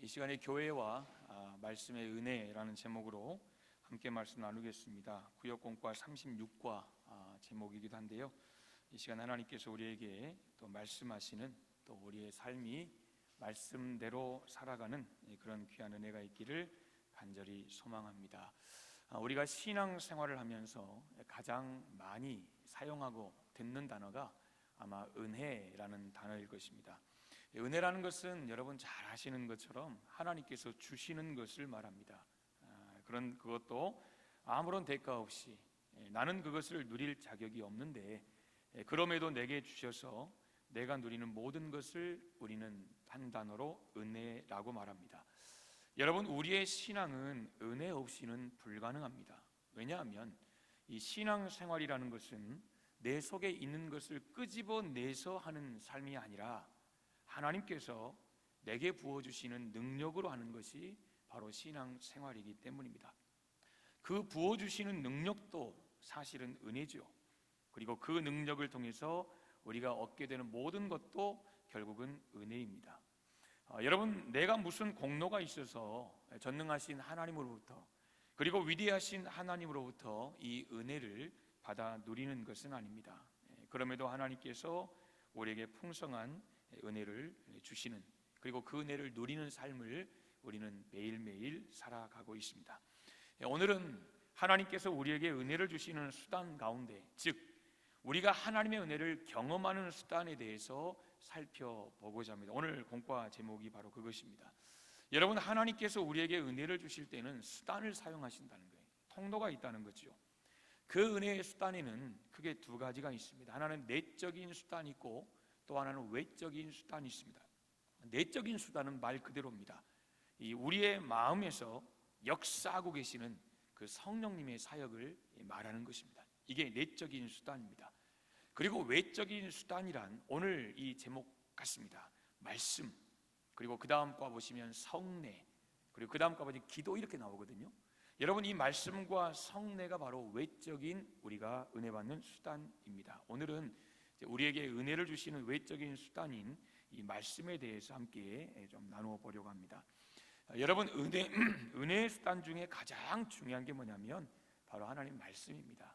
이 시간에 교회와 말씀의 은혜라는 제목으로 함께 말씀 나누겠습니다. 구역공과 36과 제목이기도 한데요, 이 시간 하나님께서 우리에게 또 말씀하시는, 또 우리의 삶이 말씀대로 살아가는 그런 귀한 은혜가 있기를 간절히 소망합니다. 우리가 신앙생활을 하면서 가장 많이 사용하고 듣는 단어가 아마 은혜라는 단어일 것입니다. 은혜라는 것은 여러분 잘 아시는 것처럼 하나님께서 주시는 것을 말합니다. 그것도 아무런 대가 없이, 나는 그것을 누릴 자격이 없는데 그럼에도 내게 주셔서 내가 누리는 모든 것을 우리는 한 단어로 은혜라고 말합니다. 여러분, 우리의 신앙은 은혜 없이는 불가능합니다. 왜냐하면 이 신앙생활이라는 것은 내 속에 있는 것을 끄집어내서 하는 삶이 아니라 하나님께서 내게 부어주시는 능력으로 하는 것이 바로 신앙생활이기 때문입니다. 그 부어주시는 능력도 사실은 은혜죠. 그리고 그 능력을 통해서 우리가 얻게 되는 모든 것도 결국은 은혜입니다. 여러분, 내가 무슨 공로가 있어서 전능하신 하나님으로부터, 그리고 위대하신 하나님으로부터 이 은혜를 받아 누리는 것은 아닙니다. 그럼에도 하나님께서 우리에게 풍성한 은혜를 주시는, 그리고 그 은혜를 누리는 삶을 우리는 매일매일 살아가고 있습니다. 오늘은 하나님께서 우리에게 은혜를 주시는 수단 가운데, 즉 우리가 하나님의 은혜를 경험하는 수단에 대해서 살펴보고자 합니다. 오늘 공과 제목이 바로 그것입니다. 여러분, 하나님께서 우리에게 은혜를 주실 때는 수단을 사용하신다는 거예요. 통로가 있다는 거죠. 그 은혜의 수단에는 크게 두 가지가 있습니다. 하나는 내적인 수단이 있고 또 하나는 외적인 수단이 있습니다. 내적인 수단은 말 그대로입니다. 우리의 마음에서 역사하고 계시는 그 성령님의 사역을 말하는 것입니다. 이게 내적인 수단입니다. 그리고 외적인 수단이란 오늘 이 제목 같습니다. 말씀, 그리고 그 다음 과 보시면 성례, 그리고 그 다음 과 보시면 기도, 이렇게 나오거든요. 여러분, 이 말씀과 성례가 바로 외적인 우리가 은혜 받는 수단입니다. 오늘은 우리에게 은혜를 주시는 외적인 수단인 이 말씀에 대해서 함께 좀 나누어 보려고 합니다. 여러분, 은혜의 수단 중에 가장 중요한 게 뭐냐면 바로 하나님 말씀입니다.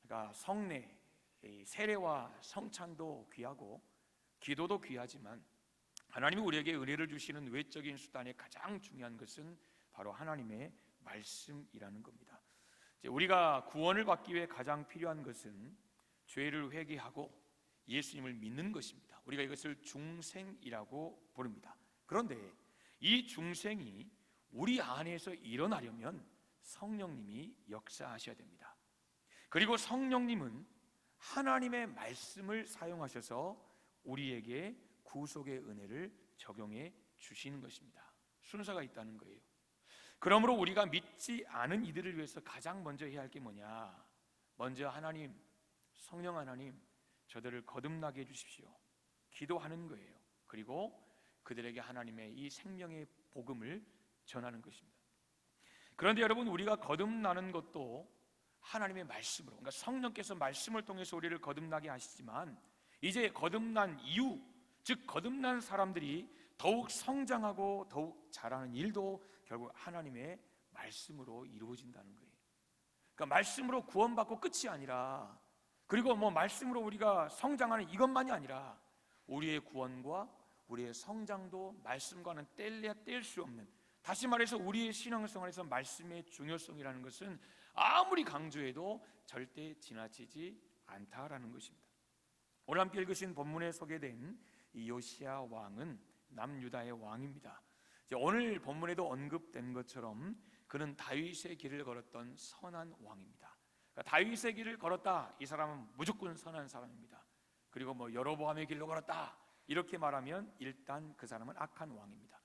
그러니까 성례, 세례와 성찬도 귀하고 기도도 귀하지만 하나님이 우리에게 은혜를 주시는 외적인 수단의 가장 중요한 것은 바로 하나님의 말씀이라는 겁니다. 우리가 구원을 받기 위해 가장 필요한 것은 죄를 회개하고 예수님을 믿는 것입니다. 우리가 이것을 중생이라고 부릅니다. 그런데 이 중생이 우리 안에서 일어나려면 성령님이 역사하셔야 됩니다. 그리고 성령님은 하나님의 말씀을 사용하셔서 우리에게 구속의 은혜를 적용해 주시는 것입니다. 순서가 있다는 거예요. 그러므로 우리가 믿지 않은 이들을 위해서 가장 먼저 해야 할 게 뭐냐? 먼저 하나님, 성령 하나님, 저들을 거듭나게 해주십시오. 기도하는 거예요. 그리고 그들에게 하나님의 이 생명의 복음을 전하는 것입니다. 그런데 여러분, 우리가 거듭나는 것도 하나님의 말씀으로, 그러니까 성령께서 말씀을 통해서 우리를 거듭나게 하시지만, 이제 거듭난 이후, 즉 거듭난 사람들이 더욱 성장하고 더욱 잘하는 일도 결국 하나님의 말씀으로 이루어진다는 거예요. 그러니까 말씀으로 구원받고 끝이 아니라, 그리고 말씀으로 우리가 성장하는 이것만이 아니라 우리의 구원과 우리의 성장도 말씀과는 뗄래야 뗄 수 없는, 다시 말해서 우리의 신앙생활에서 말씀의 중요성이라는 것은 아무리 강조해도 절대 지나치지 않다라는 것입니다. 오늘 함께 읽으신 본문에 소개된 이 요시야 왕은 남유다의 왕입니다. 오늘 본문에도 언급된 것처럼 그는 다윗의 길을 걸었던 선한 왕입니다. 그러니까 다윗의 길을 걸었다, 이 사람은 무조건 선한 사람입니다. 그리고 여로보암의 길로 걸었다, 이렇게 말하면 일단 그 사람은 악한 왕입니다.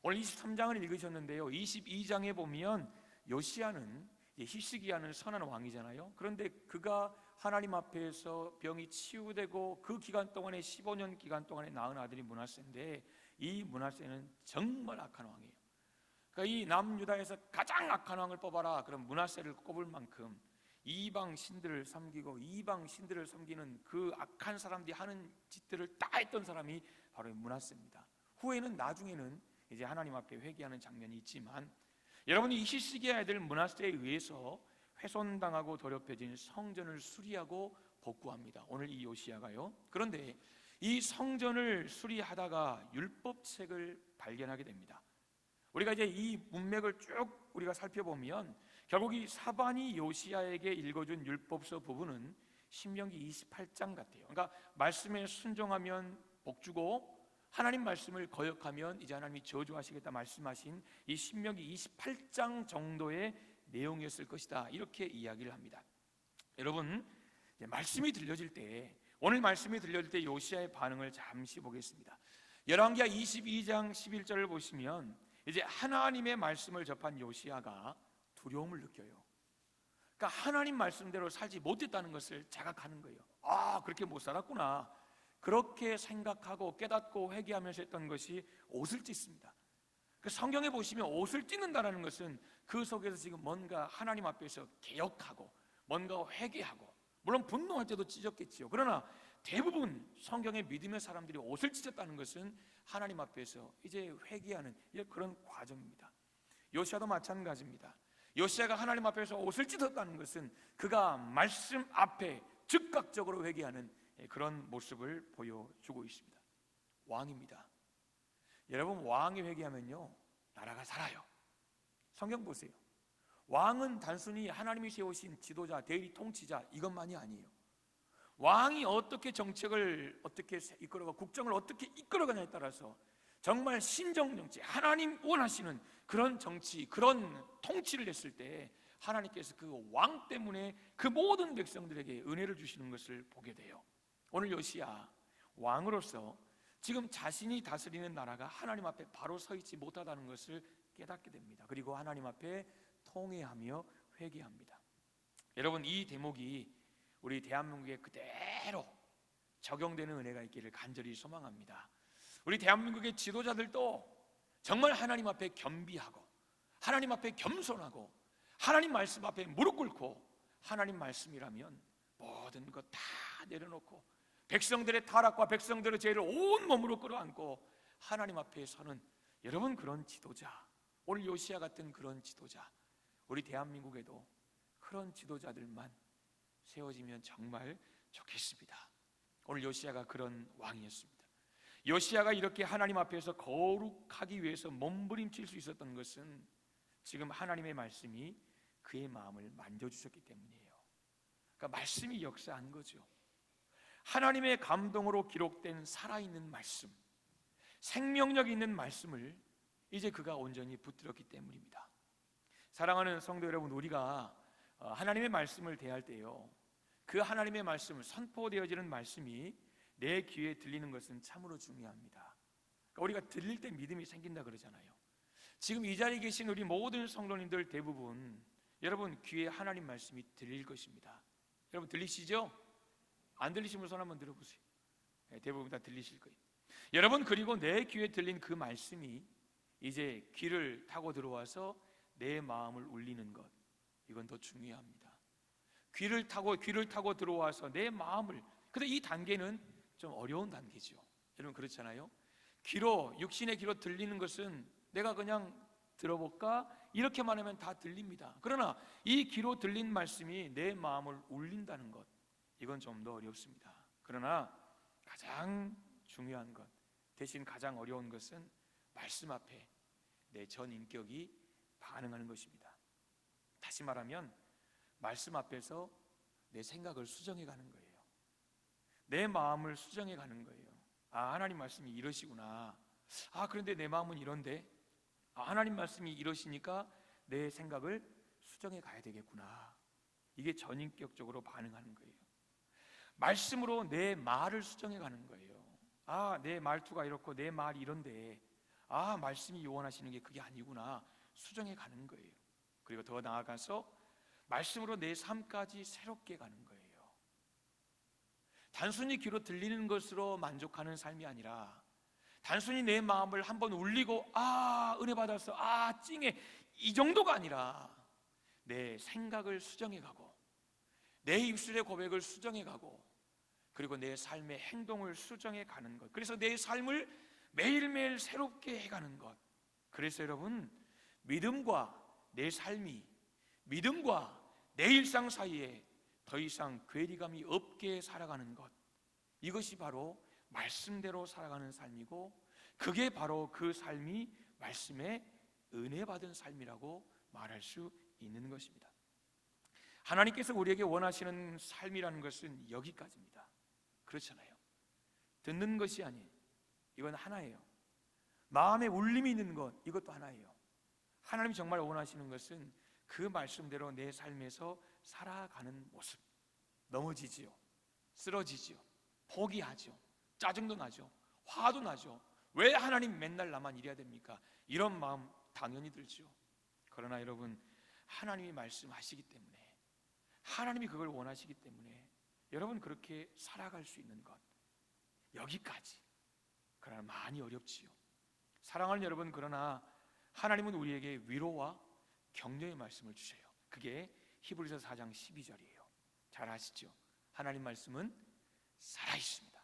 오늘 23장을 읽으셨는데요, 22장에 보면 요시야는 히스기야는 선한 왕이잖아요. 그런데 그가 하나님 앞에서 병이 치유되고 그 기간 동안에 15년 기간 동안에 낳은 아들이 므낫세인데, 이 므낫세는 정말 악한 왕이에요. 그러니까 이 남유다에서 가장 악한 왕을 뽑아라, 그럼 므낫세를 꼽을 만큼 이방 신들을 섬기고 이방 신들을 섬기는 그 악한 사람들이 하는 짓들을 다 했던 사람이 바로 므낫세입니다. 후에는, 나중에는 이제 하나님 앞에 회개하는 장면이 있지만, 여러분이 이 히스기야 아들 므낫세에 의해서 훼손당하고 더럽혀진 성전을 수리하고 복구합니다. 오늘 이 요시야가요. 그런데 이 성전을 수리하다가 율법책을 발견하게 됩니다. 우리가 이제 이 문맥을 쭉 우리가 살펴보면 결국 이 사반이 요시야에게 읽어준 율법서 부분은 신명기 28장 같아요. 그러니까 말씀에 순종하면 복주고 하나님 말씀을 거역하면 이제 하나님이 저주하시겠다 말씀하신 이 신명기 28장 정도의 내용이었을 것이다, 이렇게 이야기를 합니다. 여러분, 말씀이 들려질 때, 오늘 말씀이 들려질 때 요시야의 반응을 잠시 보겠습니다. 열왕기하 22장 11절을 보시면 이제 하나님의 말씀을 접한 요시야가 두려움을 느껴요. 그러니까 하나님 말씀대로 살지 못했다는 것을 자각하는 거예요. 아, 그렇게 못 살았구나. 그렇게 생각하고 깨닫고 회개하면서 했던 것이 옷을 찢습니다. 그 성경에 보시면 옷을 찢는다는 것은 그 속에서 지금 뭔가 하나님 앞에서 개혁하고 뭔가 회개하고, 물론 분노할 때도 찢었겠지요. 그러나 대부분 성경의 믿음의 사람들이 옷을 찢었다는 것은 하나님 앞에서 이제 회개하는 그런 과정입니다. 요시야도 마찬가지입니다. 요시야가 하나님 앞에서 옷을 찢었다는 것은 그가 말씀 앞에 즉각적으로 회개하는 그런 모습을 보여주고 있습니다. 왕입니다. 여러분, 왕이 회개하면요 나라가 살아요. 성경 보세요. 왕은 단순히 하나님이 세우신 지도자, 대리 통치자 이것만이 아니에요. 왕이 어떻게 정책을 어떻게 이끌어가 국정을 어떻게 이끌어가냐에 따라서 정말 신정정치, 하나님 원하시는 그런 정치, 그런 통치를 했을 때 하나님께서 그 왕 때문에 그 모든 백성들에게 은혜를 주시는 것을 보게 돼요. 오늘 요시야 왕으로서 지금 자신이 다스리는 나라가 하나님 앞에 바로 서 있지 못하다는 것을 깨닫게 됩니다. 그리고 하나님 앞에 통회하며 회개합니다. 여러분, 이 대목이 우리 대한민국에 그대로 적용되는 은혜가 있기를 간절히 소망합니다. 우리 대한민국의 지도자들도 정말 하나님 앞에 겸비하고 하나님 앞에 겸손하고 하나님 말씀 앞에 무릎 꿇고 하나님 말씀이라면 모든 것 다 내려놓고 백성들의 타락과 백성들의 죄를 온몸으로 끌어안고 하나님 앞에 서는 여러분, 그런 지도자, 오늘 요시야 같은 그런 지도자, 우리 대한민국에도 그런 지도자들만 세워지면 정말 좋겠습니다. 오늘 요시야가 그런 왕이었습니다. 요시야가 이렇게 하나님 앞에서 거룩하기 위해서 몸부림칠 수 있었던 것은 지금 하나님의 말씀이 그의 마음을 만져주셨기 때문이에요. 그러니까 말씀이 역사한 거죠. 하나님의 감동으로 기록된 살아있는 말씀, 생명력 있는 말씀을 이제 그가 온전히 붙들었기 때문입니다. 사랑하는 성도 여러분, 우리가 하나님의 말씀을 대할 때요, 그 하나님의 말씀, 선포되어지는 말씀이 내 귀에 들리는 것은 참으로 중요합니다. 그러니까 우리가 들릴 때 믿음이 생긴다 그러잖아요. 지금 이 자리에 계신 우리 모든 성도님들 대부분 여러분 귀에 하나님 말씀이 들릴 것입니다. 여러분 들리시죠? 안 들리시면 손 한번 들어보세요. 대부분 다 들리실 거예요. 여러분, 그리고 내 귀에 들린 그 말씀이 이제 귀를 타고 들어와서 내 마음을 울리는 것, 이건 더 중요합니다. 귀를 타고 들어와서 내 마음을, 근데 이 단계는 좀 어려운 단계죠. 여러분 그렇잖아요. 귀로, 육신의 귀로 들리는 것은 내가 그냥 들어볼까? 이렇게만 하면 다 들립니다. 그러나 이 귀로 들린 말씀이 내 마음을 울린다는 것, 이건 좀 더 어렵습니다. 그러나 가장 중요한 것, 대신 가장 어려운 것은 말씀 앞에 내 전 인격이 반응하는 것입니다. 다시 말하면 말씀 앞에서 내 생각을 수정해 가는 거예요. 내 마음을 수정해 가는 거예요. 아, 하나님 말씀이 이러시구나. 아, 그런데 내 마음은 이런데, 아, 하나님 말씀이 이러시니까 내 생각을 수정해 가야 되겠구나. 이게 전인격적으로 반응하는 거예요. 말씀으로 내 말을 수정해 가는 거예요. 아, 내 말투가 이렇고 내 말이 이런데, 아, 말씀이 요원하시는 게 그게 아니구나. 수정해 가는 거예요. 그리고 더 나아가서 말씀으로 내 삶까지 새롭게 가는 거예요. 단순히 귀로 들리는 것으로 만족하는 삶이 아니라 단순히 내 마음을 한번 울리고 아, 은혜 받았어, 아, 찡해, 이 정도가 아니라 내 생각을 수정해 가고 내 입술의 고백을 수정해 가고 그리고 내 삶의 행동을 수정해 가는 것, 그래서 내 삶을 매일매일 새롭게 해가는 것, 그래서 여러분, 믿음과 내 삶이, 믿음과 내 일상 사이에 더 이상 괴리감이 없게 살아가는 것, 이것이 바로 말씀대로 살아가는 삶이고, 그게 바로 그 삶이 말씀에 은혜 받은 삶이라고 말할 수 있는 것입니다. 하나님께서 우리에게 원하시는 삶이라는 것은 여기까지입니다. 그렇잖아요. 듣는 것이 아니에요. 이건 하나예요. 마음에 울림이 있는 것, 이것도 하나예요. 하나님이 정말 원하시는 것은 그 말씀대로 내 삶에서 살아가는 모습. 넘어지지요, 쓰러지지요, 포기하죠, 짜증도 나죠, 화도 나죠. 왜 하나님 맨날 나만 이래야 됩니까? 이런 마음 당연히 들죠. 그러나 여러분, 하나님이 말씀하시기 때문에, 하나님이 그걸 원하시기 때문에 여러분 그렇게 살아갈 수 있는 것, 여기까지. 그러나 많이 어렵지요. 사랑하는 여러분, 그러나 하나님은 우리에게 위로와 격려의 말씀을 주셔요. 그게 히브리서 4장 12절이에요 잘 아시죠? 하나님 말씀은 살아있습니다.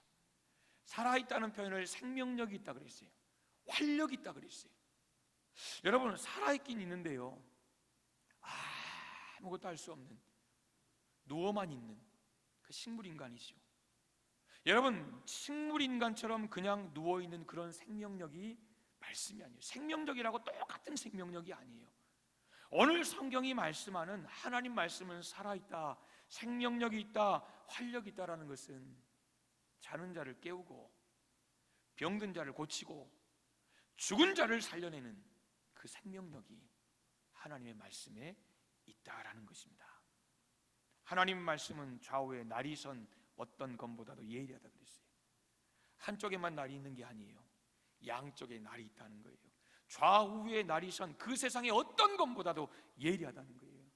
살아있다는 표현을 생명력이 있다 그랬어요. 활력이 있다 그랬어요. 여러분, 살아있긴 있는데요, 아무것도 할 수 없는, 누워만 있는 그 식물인간이죠. 여러분, 식물인간처럼 그냥 누워있는 그런 생명력이 말씀이 아니에요. 생명력이라고 똑같은 생명력이 아니에요. 오늘 성경이 말씀하는 하나님 말씀은 살아있다, 생명력이 있다, 활력이 있다라는 것은 자는 자를 깨우고 병든 자를 고치고 죽은 자를 살려내는 그 생명력이 하나님의 말씀에 있다라는 것입니다. 하나님 말씀은 좌우에 날이 선 어떤 검보다도 예리하다 그랬어요. 한쪽에만 날이 있는 게 아니에요. 양쪽에 날이 있다는 거예요. 좌우에 날이 선 그 세상의 어떤 검보다도 예리하다는 거예요.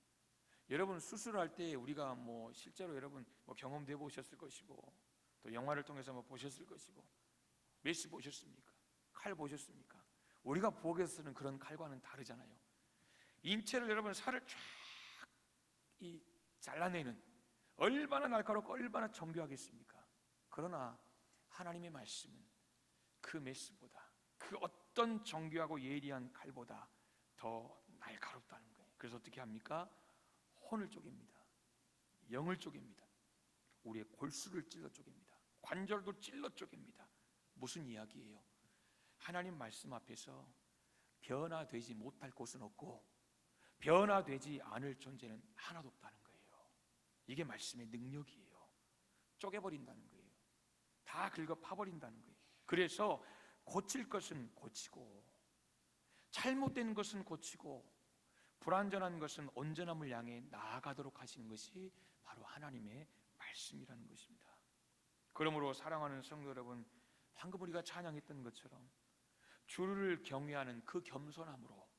여러분, 수술할 때 우리가 실제로 여러분 경험돼 보셨을 것이고, 또 영화를 통해서 보셨을 것이고, 메스 보셨습니까? 칼 보셨습니까? 우리가 부엌에서 쓰는 그런 칼과는 다르잖아요. 인체를, 여러분, 살을 쫙 잘라내는, 얼마나 날카롭고 얼마나 정교하겠습니까? 그러나 하나님의 말씀은 그 메스보다, 그 어떤 정교하고 예리한 칼보다 더 날카롭다는 거예요. 그래서 어떻게 합니까? 혼을 쪼갭니다. 영을 쪼갭니다. 우리의 골수를 찔러 쪼갭니다. 관절도 찔러 쪼갭니다. 무슨 이야기예요? 하나님 말씀 앞에서 변화되지 못할 곳은 없고 변화되지 않을 존재는 하나도 없다는 거예요. 이게 말씀의 능력이에요. 쪼개버린다는 거예요. 다 긁어 파버린다는 거예요. 그래서 고칠 것은 고치고, 잘못된 것은 고치고, 불완전한 것은 온전함을 향해 나아가도록 하시는 것이 바로 하나님의 말씀이라는 것입니다. 그러므로 사랑하는 성도 여러분, 방금 우리가 찬양했던 것처럼 주를 경외하는 그 겸손함으로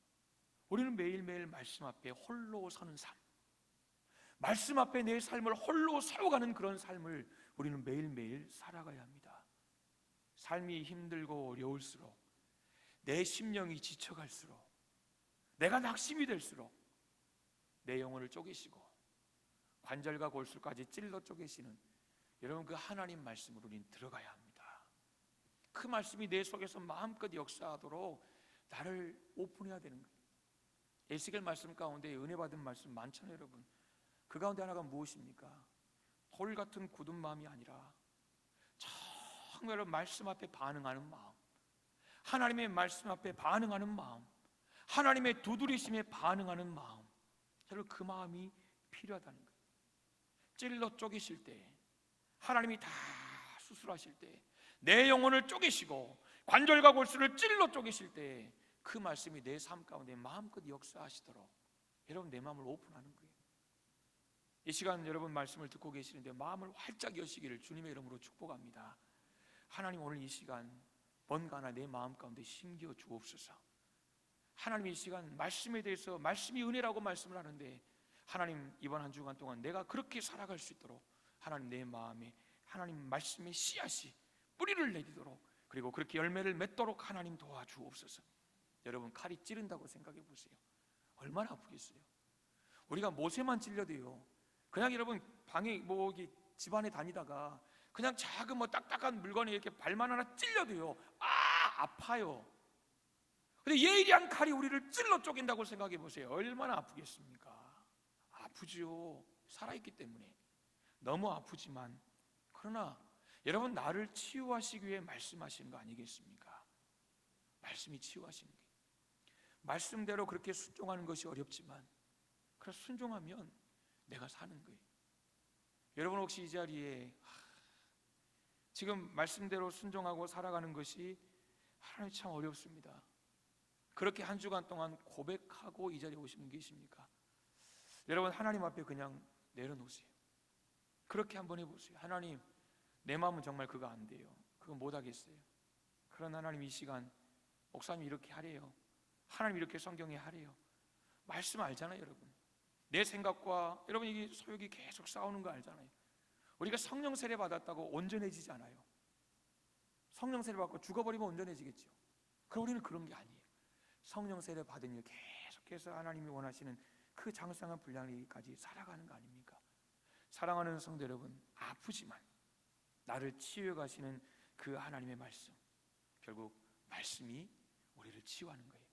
우리는 매일매일 말씀 앞에 홀로 서는 삶, 말씀 앞에 내 삶을 홀로 세워가는 그런 삶을 우리는 매일매일 살아가야 합니다. 삶이 힘들고 어려울수록, 내 심령이 지쳐갈수록, 내가 낙심이 될수록 내 영혼을 쪼개시고 관절과 골수까지 찔러 쪼개시는 여러분, 그 하나님 말씀으로 우리는 들어가야 합니다. 그 말씀이 내 속에서 마음껏 역사하도록 나를 오픈해야 되는 거예요. 에스겔 말씀 가운데 은혜 받은 말씀 많잖아요, 여러분. 그 가운데 하나가 무엇입니까? 돌 같은 굳은 마음이 아니라 정말 말씀 앞에 반응하는 마음, 하나님의 말씀 앞에 반응하는 마음, 하나님의 두드리심에 반응하는 마음, 저는 그 마음이 필요하다는 거예요. 찔러 쪼개실 때, 하나님이 다 수술하실 때, 내 영혼을 쪼개시고 관절과 골수를 찔러 쪼개실 때 그 말씀이 내 삶 가운데 마음껏 역사하시도록 여러분, 내 마음을 오픈하는 거예요. 이 시간 여러분 말씀을 듣고 계시는데 마음을 활짝 여시기를 주님의 이름으로 축복합니다. 하나님, 오늘 이 시간 뭔가 하나 내 마음 가운데 심겨 주옵소서. 하나님, 이 시간 말씀에 대해서, 말씀이 은혜라고 말씀을 하는데 하나님, 이번 한 주간 동안 내가 그렇게 살아갈 수 있도록 하나님, 내 마음에 하나님 말씀의 씨앗이 뿌리를 내리도록, 그리고 그렇게 열매를 맺도록 하나님 도와주옵소서. 여러분, 칼이 찌른다고 생각해 보세요. 얼마나 아프겠어요? 우리가 못에만 찔려도요, 그냥 여러분 방에 집안에 다니다가 그냥 작은 딱딱한 물건에 이렇게 발만 하나 찔려도요, 아파요. 근데 예리한 칼이 우리를 찔러 쪼갠다고 생각해 보세요. 얼마나 아프겠습니까? 아프죠. 살아있기 때문에 너무 아프지만, 그러나 여러분, 나를 치유하시기 위해 말씀하시는 거 아니겠습니까? 말씀이 치유하시는 게, 말씀대로 그렇게 순종하는 것이 어렵지만 그래서 순종하면 내가 사는 거예요. 여러분, 혹시 이 자리에 지금 말씀대로 순종하고 살아가는 것이 하나님 참 어렵습니다. 그렇게 한 주간 동안 고백하고 이 자리에 오신 분 계십니까? 여러분, 하나님 앞에 그냥 내려놓으세요. 그렇게 한번 해보세요. 하나님, 내 마음은 정말 그거 안 돼요. 그거 못 하겠어요. 그런 하나님, 이 시간 목사님 이렇게 하래요. 하나님 이렇게 성경에 하래요. 말씀 알잖아요, 여러분. 내 생각과 여러분, 이게 소욕이 계속 싸우는 거 알잖아요. 우리가 성령 세례 받았다고 온전해지지 않아요. 성령 세례 받고 죽어버리면 온전해지겠죠. 그럼 우리는 그런 게 아니에요. 성령 세례 받은 일 계속해서 하나님이 원하시는 그 장성한 분량이기까지 살아가는 거 아닙니까? 사랑하는 성도 여러분, 아프지만 나를 치유해 가시는 그 하나님의 말씀, 결국 말씀이 우리를 치유하는 거예요.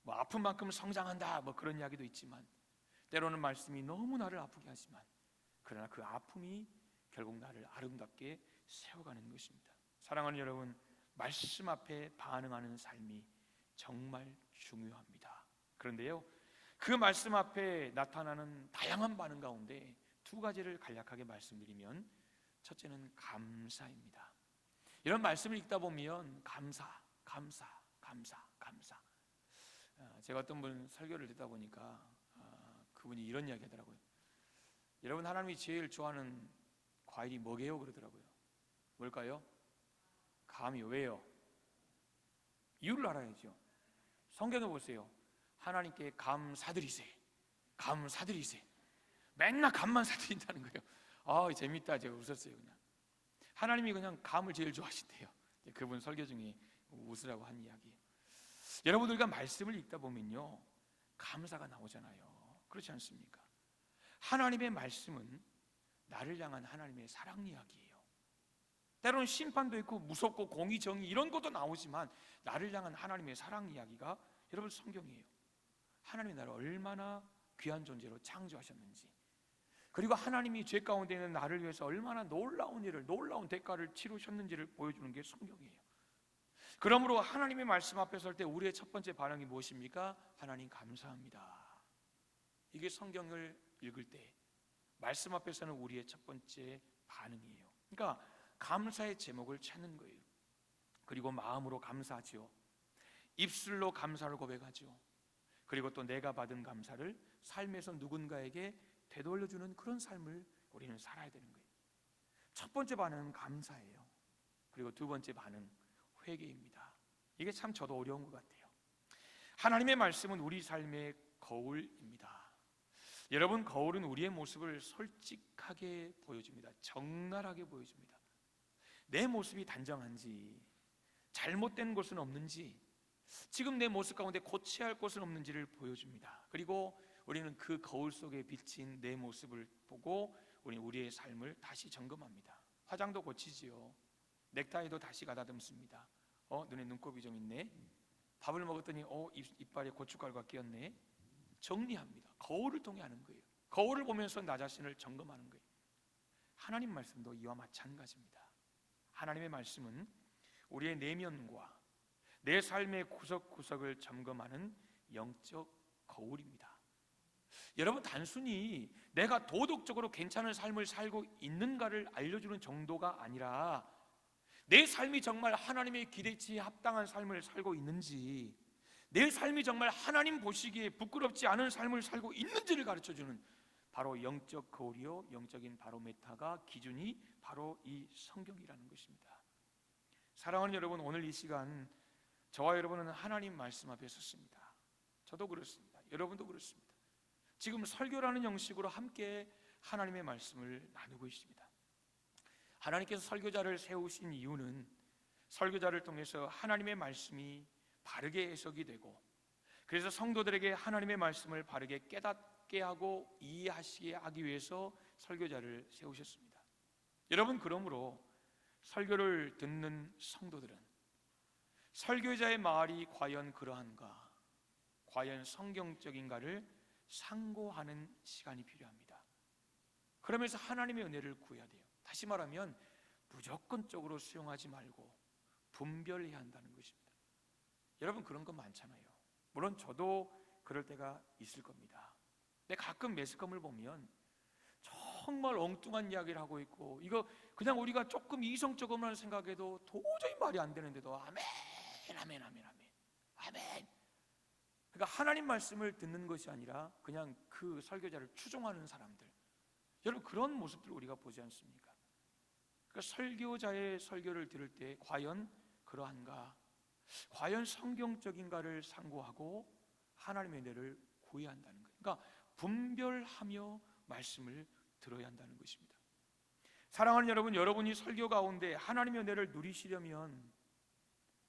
뭐 아픈 만큼 성장한다, 뭐 그런 이야기도 있지만, 때로는 말씀이 너무 나를 아프게 하지만, 그러나 그 아픔이 결국 나를 아름답게 세워가는 것입니다. 사랑하는 여러분, 말씀 앞에 반응하는 삶이 정말 중요합니다. 그런데요, 그 말씀 앞에 나타나는 다양한 반응 가운데 두 가지를 간략하게 말씀드리면, 첫째는 감사입니다. 이런 말씀을 읽다 보면 감사. 제가 어떤 분 설교를 듣다 보니까 그분이 이런 이야기 하더라고요. 여러분, 하나님이 제일 좋아하는 과일이 뭐게요? 그러더라고요. 뭘까요? 감이요. 왜요? 이유를 알아야죠. 성경에 보세요. 하나님께 감사드리세. 맨날 감만 사드린다는 거예요. 재밌다. 제가 웃었어요. 그냥 하나님이 그냥 감을 제일 좋아하신대요. 그분 설교 중에 웃으라고 한 이야기예요. 여러분들과 말씀을 읽다 보면요, 감사가 나오잖아요. 그렇지 않습니까? 하나님의 말씀은 나를 향한 하나님의 사랑 이야기예요. 때로는 심판도 있고 무섭고 공의, 정의 이런 것도 나오지만, 나를 향한 하나님의 사랑 이야기가 여러분 성경이에요. 하나님이 나를 얼마나 귀한 존재로 창조하셨는지, 그리고 하나님이 죄 가운데 있는 나를 위해서 얼마나 놀라운 일을, 놀라운 대가를 치르셨는지를 보여주는 게 성경이에요. 그러므로 하나님의 말씀 앞에 설 때 우리의 첫 번째 반응이 무엇입니까? 하나님 감사합니다. 이게 성경을 읽을 때 말씀 앞에서는 우리의 첫 번째 반응이에요. 그러니까 감사의 제목을 찾는 거예요. 그리고 마음으로 감사하지요. 입술로 감사를 고백하죠. 그리고 또 내가 받은 감사를 삶에서 누군가에게 되돌려주는 그런 삶을 우리는 살아야 되는 거예요. 첫 번째 반응은 감사예요. 그리고 두 번째 반응, 회개입니다. 이게 참 저도 어려운 것 같아요. 하나님의 말씀은 우리 삶의 거울입니다. 여러분, 거울은 우리의 모습을 솔직하게 보여줍니다. 적나라하게 보여줍니다. 내 모습이 단정한지, 잘못된 것은 없는지, 지금 내 모습 가운데 고쳐야 할 것은 없는지를 보여줍니다. 그리고 우리는 그 거울 속에 비친 내 모습을 보고 우리의 삶을 다시 점검합니다. 화장도 고치지요. 넥타이도 다시 가다듬습니다. 눈에 눈곱이 좀 있네. 밥을 먹었더니 이빨에 고춧가루가 끼었네. 정리합니다. 거울을 통해 하는 거예요. 거울을 보면서 나 자신을 점검하는 거예요. 하나님 말씀도 이와 마찬가지입니다. 하나님의 말씀은 우리의 내면과 내 삶의 구석구석을 점검하는 영적 거울입니다. 여러분, 단순히 내가 도덕적으로 괜찮은 삶을 살고 있는가를 알려주는 정도가 아니라, 내 삶이 정말 하나님의 기대치에 합당한 삶을 살고 있는지, 내 삶이 정말 하나님 보시기에 부끄럽지 않은 삶을 살고 있는지를 가르쳐주는 바로 영적 거울이요, 영적인 바로메타가, 기준이 바로 이 성경이라는 것입니다. 사랑하는 여러분, 오늘 이 시간 저와 여러분은 하나님 말씀 앞에 섰습니다. 저도 그렇습니다. 여러분도 그렇습니다. 지금 설교라는 형식으로 함께 하나님의 말씀을 나누고 있습니다. 하나님께서 설교자를 세우신 이유는 설교자를 통해서 하나님의 말씀이 바르게 해석이 되고, 그래서 성도들에게 하나님의 말씀을 바르게 깨닫게 하고 이해하시게 하기 위해서 설교자를 세우셨습니다. 여러분, 그러므로 설교를 듣는 성도들은 설교자의 말이 과연 그러한가, 과연 성경적인가를 상고하는 시간이 필요합니다. 그러면서 하나님의 은혜를 구해야 돼요. 다시 말하면 무조건적으로 수용하지 말고 분별해야 한다는 것입니다. 여러분, 그런 거 많잖아요. 물론 저도 그럴 때가 있을 겁니다. 근데 가끔 매스컴을 보면 정말 엉뚱한 이야기를 하고 있고, 이거 그냥 우리가 조금 이성적으로만 생각해도 도저히 말이 안 되는데도 아멘, 아멘, 아멘, 아멘, 아멘. 그러니까 하나님 말씀을 듣는 것이 아니라 그냥 그 설교자를 추종하는 사람들, 여러분, 그런 모습들을 우리가 보지 않습니까? 그러니까 설교자의 설교를 들을 때 과연 그러한가, 과연 성경적인가를 상고하고 하나님의 은혜를 구해야 한다는 거예요. 그러니까 분별하며 말씀을 들어야 한다는 것입니다. 사랑하는 여러분, 여러분이 설교 가운데 하나님의 은혜를 누리시려면,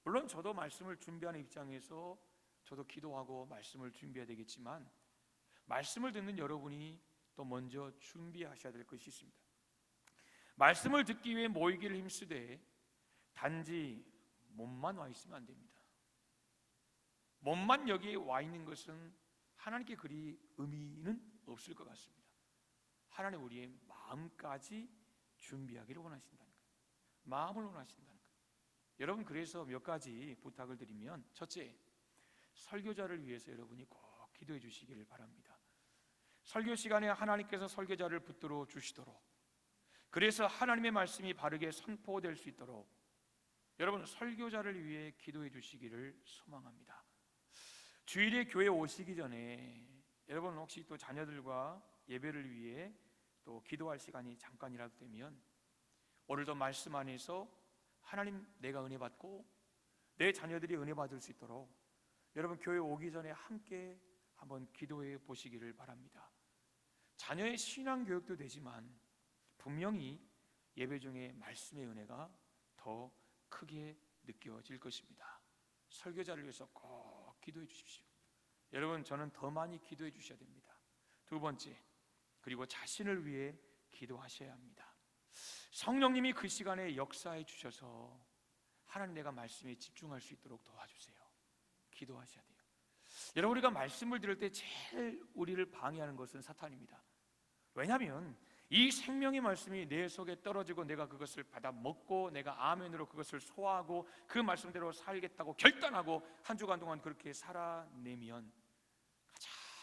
물론 저도 말씀을 준비하는 입장에서 저도 기도하고 말씀을 준비해야 되겠지만, 말씀을 듣는 여러분이 또 먼저 준비하셔야 될 것이 있습니다. 말씀을 듣기 위해 모이기를 힘쓰되 단지 몸만 와 있으면 안 됩니다. 몸만 여기에 와 있는 것은 하나님께 그리 의미는 없을 것 같습니다. 하나님 우리의 마음까지 준비하기를 원하신다는 거예요. 마음을 원하신다는 거예요. 여러분, 그래서 몇 가지 부탁을 드리면, 첫째, 설교자를 위해서 여러분이 꼭 기도해 주시기를 바랍니다. 설교 시간에 하나님께서 설교자를 붙들어 주시도록, 그래서 하나님의 말씀이 바르게 선포될 수 있도록 여러분, 설교자를 위해 기도해 주시기를 소망합니다. 주일에 교회 오시기 전에 여러분 혹시 또 자녀들과 예배를 위해 또 기도할 시간이 잠깐이라도 되면, 오늘도 말씀 안에서 하나님, 내가 은혜 받고 내 자녀들이 은혜 받을 수 있도록 여러분 교회 오기 전에 함께 한번 기도해 보시기를 바랍니다. 자녀의 신앙 교육도 되지만 분명히 예배 중에 말씀의 은혜가 더 크게 느껴질 것입니다. 설교자를 위해서 꼭 기도해 주십시오. 여러분, 저는 더 많이 기도해 주셔야 됩니다. 두 번째, 그리고 자신을 위해 기도하셔야 합니다. 성령님이 그 시간에 역사해 주셔서 하나님, 내가 말씀에 집중할 수 있도록 도와주세요. 기도하셔야 돼요. 여러분, 우리가 말씀을 들을 때 제일 우리를 방해하는 것은 사탄입니다. 왜냐하면 이 생명의 말씀이 내 속에 떨어지고 내가 그것을 받아 먹고 내가 아멘으로 그것을 소화하고 그 말씀대로 살겠다고 결단하고 한 주간 동안 그렇게 살아내면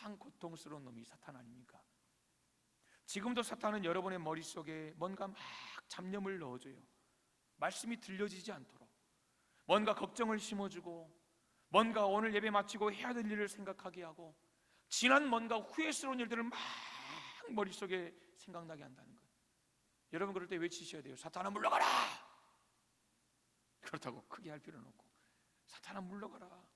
가장 고통스러운 놈이 사탄 아닙니까? 지금도 사탄은 여러분의 머릿속에 뭔가 막 잡념을 넣어줘요. 말씀이 들려지지 않도록 뭔가 걱정을 심어주고, 뭔가 오늘 예배 마치고 해야 될 일을 생각하게 하고, 지난 뭔가 후회스러운 일들을 막 머릿속에 생각나게 한다는 거예요. 여러분, 그럴 때 외치셔야 돼요. 사탄아 물러가라! 그렇다고 크게 할 필요는 없고, 사탄아 물러가라.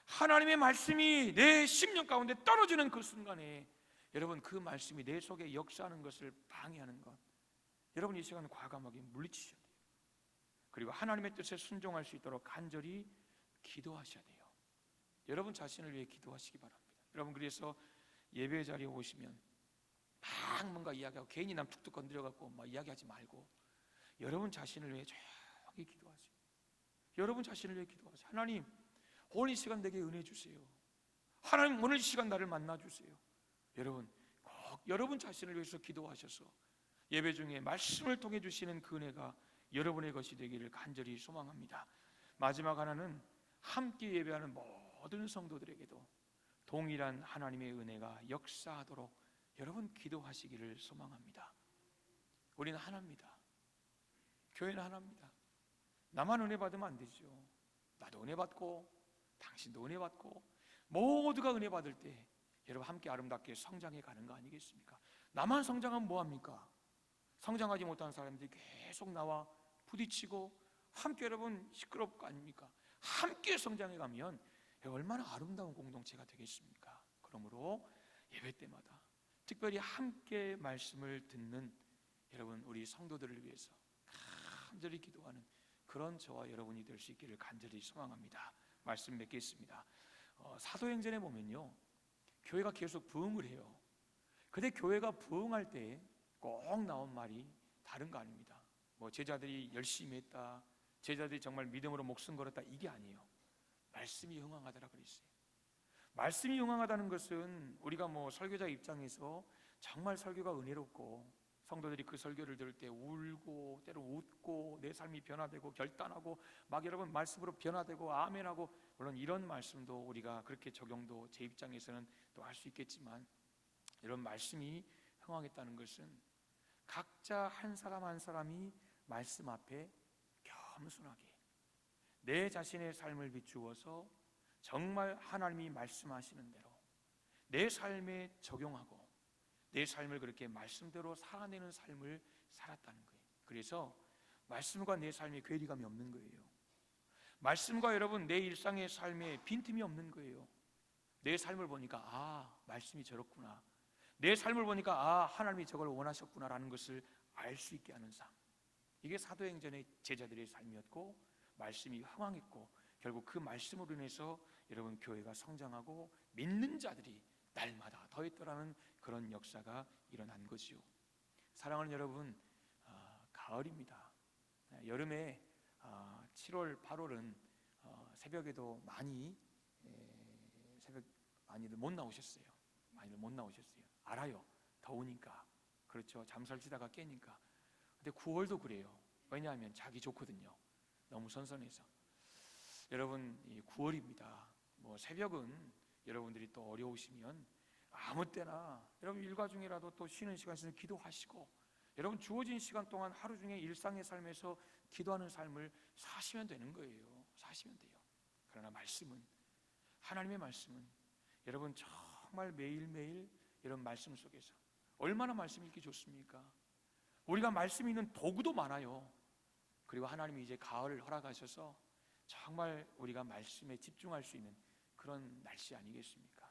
하나님의 말씀이 내 심령 가운데 떨어지는 그 순간에 여러분, 그 말씀이 내 속에 역사하는 것을 방해하는 것, 여러분 이 시간에 과감하게 물리치셔야 돼요. 그리고 하나님의 뜻에 순종할 수 있도록 간절히 기도하셔야 돼요. 여러분 자신을 위해 기도하시기 바랍니다. 여러분, 그래서 예배 자리에 오시면 막 뭔가 이야기하고 괜히 남 툭툭 건드려갖고 막 이야기하지 말고 여러분 자신을 위해 조용히 기도하세요. 여러분 자신을 위해 기도하세요. 하나님, 오늘 이 시간 내게 은혜 주세요. 하나님, 오늘 이 시간 나를 만나주세요. 여러분, 꼭 여러분 자신을 위해서 기도하셔서 예배 중에 말씀을 통해 주시는 그 은혜가 여러분의 것이 되기를 간절히 소망합니다. 마지막 하나는 함께 예배하는 모든 성도들에게도 동일한 하나님의 은혜가 역사하도록 여러분 기도하시기를 소망합니다. 우리는 하나입니다. 교회는 하나입니다. 나만 은혜 받으면 안 되죠. 나도 은혜 받고 당신도 은혜 받고 모두가 은혜 받을 때 여러분 함께 아름답게 성장해 가는 거 아니겠습니까? 나만 성장하면 뭐합니까? 성장하지 못한 사람들이 계속 나와 부딪히고 함께 여러분 시끄럽고 아닙니까? 함께 성장해 가면 얼마나 아름다운 공동체가 되겠습니까? 그러므로 예배 때마다 특별히 함께 말씀을 듣는 여러분 우리 성도들을 위해서 간절히 기도하는 그런 저와 여러분이 될 수 있기를 간절히 소망합니다. 말씀 맺겠습니다. 사도행전에 보면요, 교회가 계속 부흥을 해요. 근데 교회가 부흥할 때 꼭 나온 말이 다른 거 아닙니다. 뭐 제자들이 열심히 했다, 제자들이 정말 믿음으로 목숨 걸었다, 이게 아니에요. 말씀이 흥황하더라 그랬어요. 말씀이 흥황하다는 것은 우리가 설교자 입장에서 정말 설교가 은혜롭고 성도들이 그 설교를 들을 때 울고 때로 웃고 내 삶이 변화되고 결단하고 막 여러분 말씀으로 변화되고 아멘하고, 물론 이런 말씀도 우리가 그렇게 적용도 제 입장에서는 또 할 수 있겠지만, 이런 말씀이 흥황했다는 것은 각자 한 사람 한 사람이 말씀 앞에 겸손하게 내 자신의 삶을 비추어서 정말 하나님이 말씀하시는 대로 내 삶에 적용하고 내 삶을 그렇게 말씀대로 살아내는 삶을 살았다는 거예요. 그래서 말씀과 내 삶에 괴리감이 없는 거예요. 말씀과 여러분 내 일상의 삶에 빈틈이 없는 거예요. 내 삶을 보니까 말씀이 저렇구나, 내 삶을 보니까 하나님이 저걸 원하셨구나라는 것을 알 수 있게 하는 삶, 이게 사도행전의 제자들의 삶이었고 말씀이 흥황했고 결국 그 말씀으로 인해서 여러분 교회가 성장하고 믿는 자들이 날마다 더했더라는 그런 역사가 일어난 거지요. 사랑하는 여러분, 가을입니다. 여름에 7월, 8월은 새벽에도 많이들 못 나오셨어요. 많이들 못 나오셨어요. 알아요. 더우니까. 그렇죠. 잠설치다가 깨니까. 근데 9월도 그래요. 왜냐하면 자기 좋거든요. 너무 선선해서. 여러분, 9월입니다. 새벽은 여러분들이 또 어려우시면 아무 때나 여러분 일과 중이라도 또 쉬는 시간 있으면 기도하시고, 여러분 주어진 시간 동안 하루 중에 일상의 삶에서 기도하는 삶을 사시면 되는 거예요. 사시면 돼요. 그러나 말씀은, 하나님의 말씀은 여러분 정말 매일매일 이런 말씀 속에서 얼마나 말씀 읽기 좋습니까? 우리가 말씀 있는 도구도 많아요. 그리고 하나님이 이제 가을을 허락하셔서 정말 우리가 말씀에 집중할 수 있는 그런 날씨 아니겠습니까?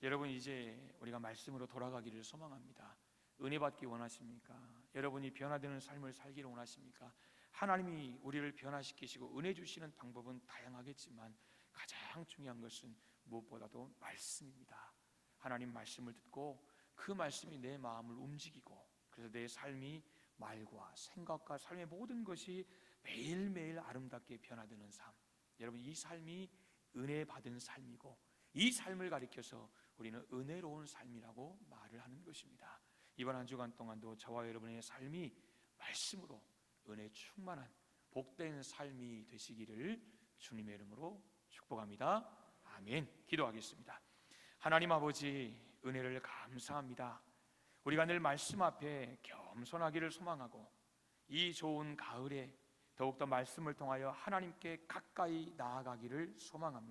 여러분 이제 우리가 말씀으로 돌아가기를 소망합니다. 은혜 받기 원하십니까? 여러분이 변화되는 삶을 살기를 원하십니까? 하나님이 우리를 변화시키시고 은혜 주시는 방법은 다양하겠지만 가장 중요한 것은 무엇보다도 말씀입니다. 하나님 말씀을 듣고 그 말씀이 내 마음을 움직이고, 그래서 내 삶이 말과 생각과 삶의 모든 것이 매일매일 아름답게 변화되는 삶, 여러분 이 삶이 은혜 받은 삶이고 이 삶을 가리켜서 우리는 은혜로운 삶이라고 말을 하는 것입니다. 이번 한 주간 동안도 저와 여러분의 삶이 말씀으로 은혜 충만한 복된 삶이 되시기를 주님의 이름으로 축복합니다. 아멘. 기도하겠습니다. 하나님 아버지, 은혜를 감사합니다. 우리가 늘 말씀 앞에 겸손하기를 소망하고 이 좋은 가을에 더욱더 말씀을 통하여 하나님께 가까이 나아가기를 소망합니다.